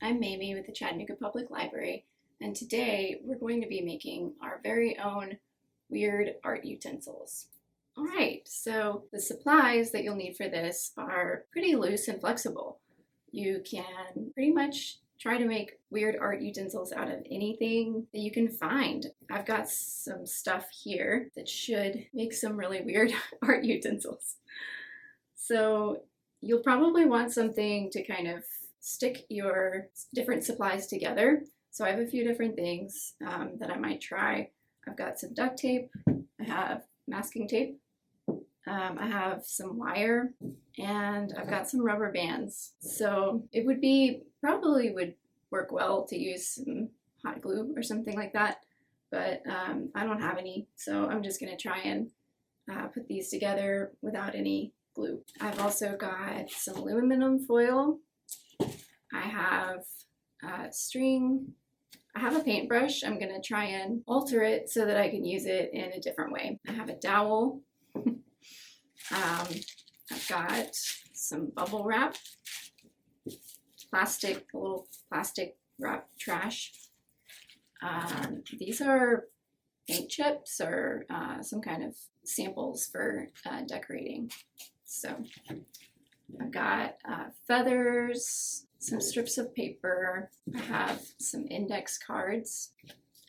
I'm Mamie with the Chattanooga Public Library, and today we're going to be making our very own weird art utensils. Alright, so the supplies that you'll need for this are pretty loose and flexible. You can pretty much try to make weird art utensils out of anything that you can find. I've got some stuff here that should make some really weird art utensils. So you'll probably want something to kind of stick your different supplies together. So I have a few different things that I might try. I've got some duct tape, I have masking tape, I have some wire, and I've got some rubber bands. So it probably would work well to use some hot glue or something like that, but I don't have any, so I'm just gonna try and put these together without any glue. I've also got some aluminum foil. I have string. I have a paintbrush. I'm gonna try and alter it so that I can use it in a different way. I have a dowel. I've got some bubble wrap, a little plastic wrap trash. These are paint chips or some kind of samples for decorating. So I've got feathers, some strips of paper, I have some index cards,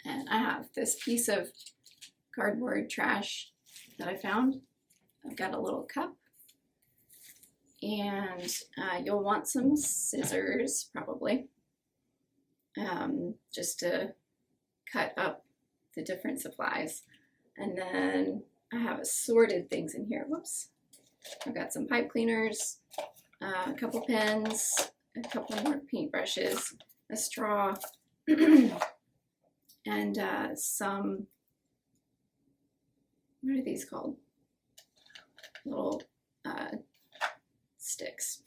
and I have this piece of cardboard trash that I found. I've got a little cup, and you'll want some scissors probably, just to cut up the different supplies. And then I have assorted things in here. Whoops. I've got some pipe cleaners, a couple pens, a couple more paintbrushes, a straw, and some, what are these called? Little sticks.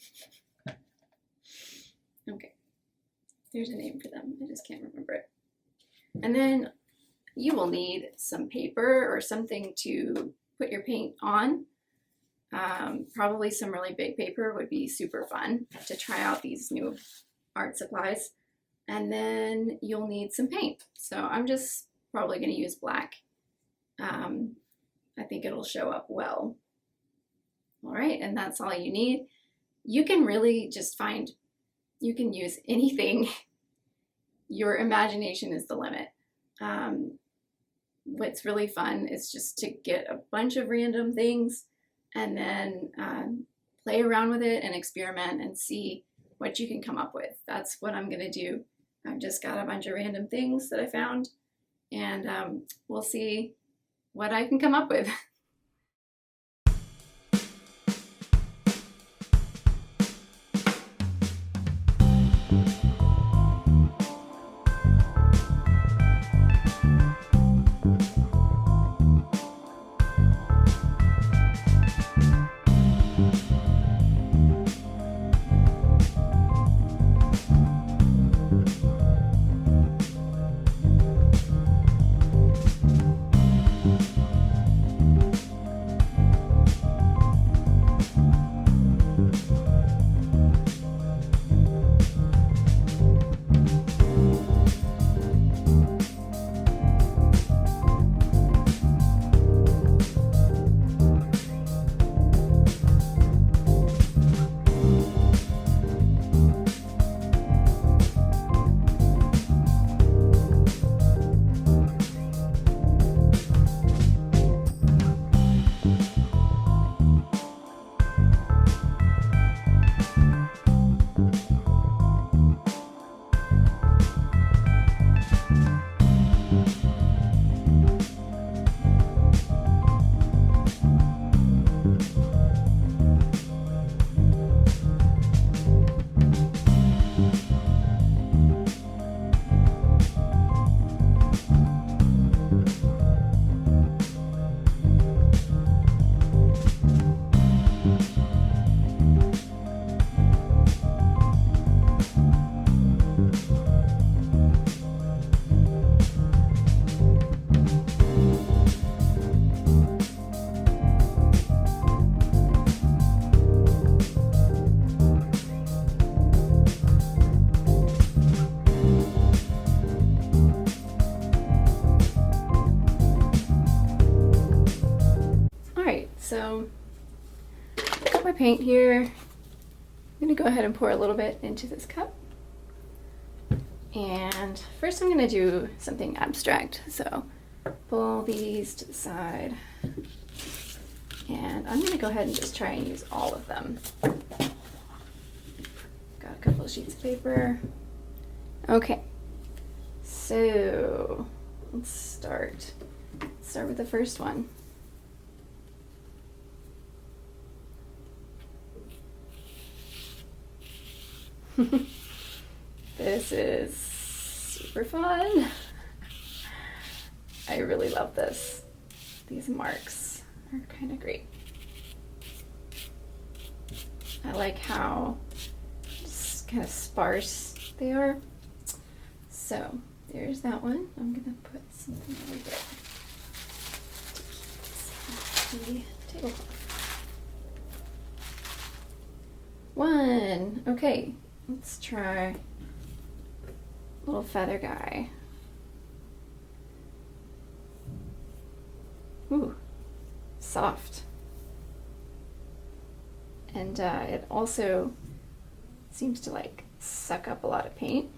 Okay, there's a name for them, I just can't remember it. And then you will need some paper or something to put your paint on. Probably some really big paper would be super fun to try out these new art supplies. And then you'll need some paint. So I'm just probably going to use black. I think it'll show up well. All right, and that's all you need. You can really just you can use anything. Your imagination is the limit. What's really fun is just to get a bunch of random things and then play around with it and experiment and see what you can come up with. That's what I'm gonna do. I've just got a bunch of random things that I found, and we'll see what I can come up with. All right, so I've got my paint here. I'm gonna go ahead and pour a little bit into this cup. And first I'm gonna do something abstract. So pull these to the side. And I'm gonna go ahead and just try and use all of them. Got a couple of sheets of paper. Okay, so let's start with the first one. This is super fun. I really love this. These marks are kind of great. I like how just kind of sparse they are. So there's that one. I'm gonna put something over here. The tablecloth. One. Okay, let's try little feather guy. Ooh, soft. And it also seems to like suck up a lot of paint.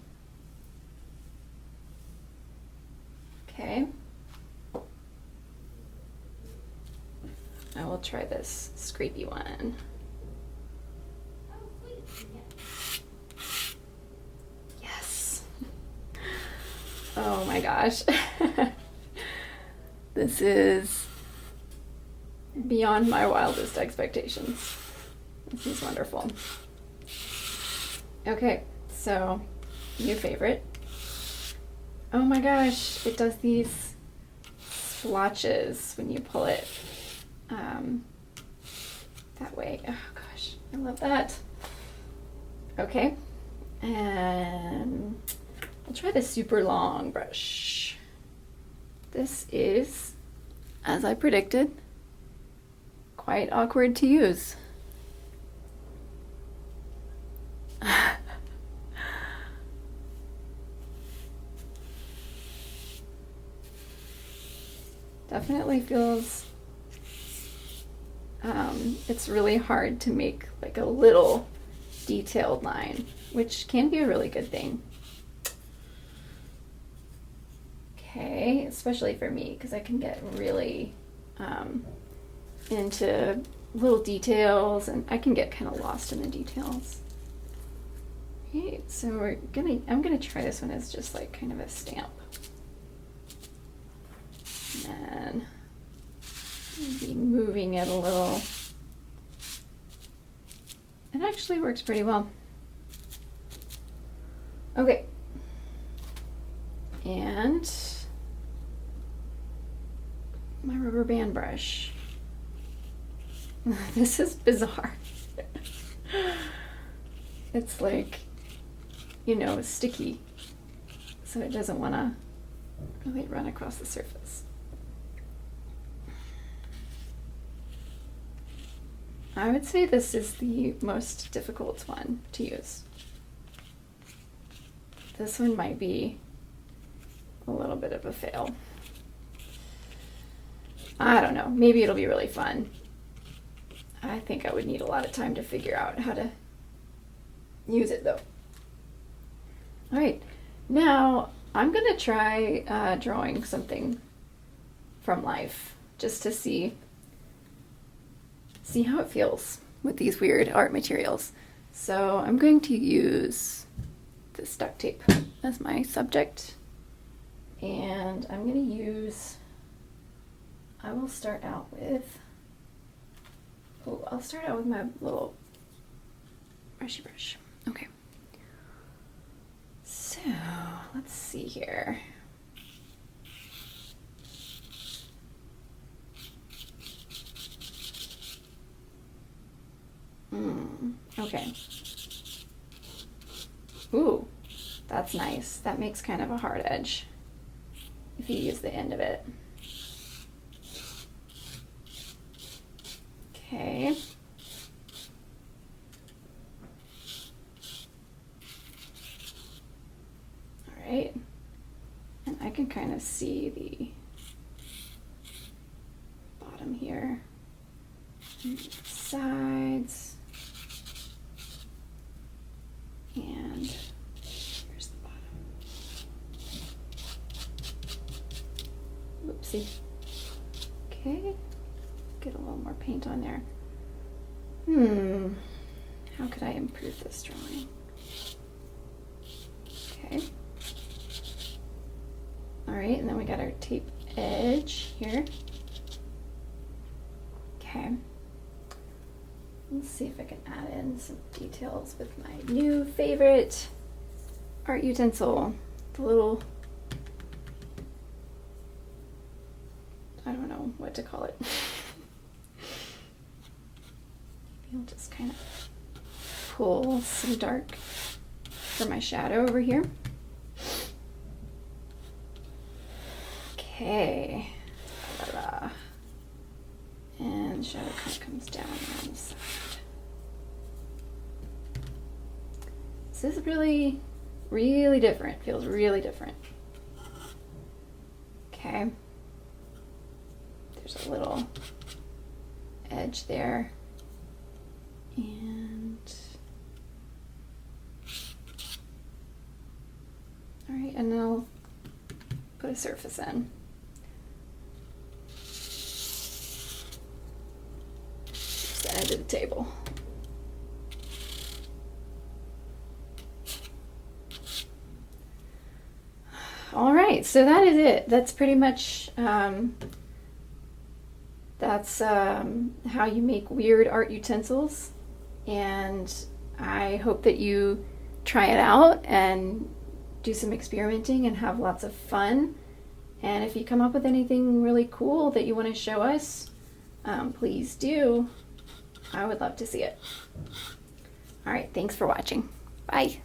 Okay. I will try this scrapey one. Yes. Oh my gosh. This is beyond my wildest expectations. This is wonderful. Okay, so new favorite. Oh my gosh, it does these splotches when you pull it that way. Oh gosh, I love that. Okay, and I'll try the super long brush. This is, as I predicted, quite awkward to use. Definitely feels it's really hard to make like a little detailed line, which can be a really good thing. Okay, especially for me, because I can get really into little details, and I can get kind of lost in the details. Okay, so I'm gonna try this one as just like kind of a stamp. And maybe moving it a little. It actually works pretty well. Okay. And my rubber band brush. This is bizarre. It's like, you know, sticky, so it doesn't want to really run across the surface. I would say this is the most difficult one to use. This one might be a little bit of a fail. I don't know, maybe it'll be really fun. I think I would need a lot of time to figure out how to use it though. All right, now I'm gonna try drawing something from life just to see how it feels with these weird art materials. So I'm going to use this duct tape as my subject, and I'm going to use, I will start out with, I'll start out with my little brushy brush. Okay. So let's see here. Okay. Ooh, that's nice. That makes kind of a hard edge if you use the end of it. Okay. All right. And I can kind of see the bottom here. Sides. And here's the bottom. Whoopsie. Okay. Get a little more paint on there. How could I improve this drawing? Okay. All right, and then we got our tape edge here. Okay. Let's see if I can add in some details with my new favorite art utensil. The little, I don't know what to call it. Maybe I'll just kind of pull some dark for my shadow over here. Okay. Ta-da. And shadow kind of comes down on the side. This is really, really different. Feels really different. Okay. There's a little edge there. And all right, and now I'll put a surface in. Just the edge of the table. All right, so that is it. That's pretty much that's how you make weird art utensils, and I hope that you try it out and do some experimenting and have lots of fun. And if you come up with anything really cool that you want to show us, please do. I would love to see it. All right, thanks for watching. Bye.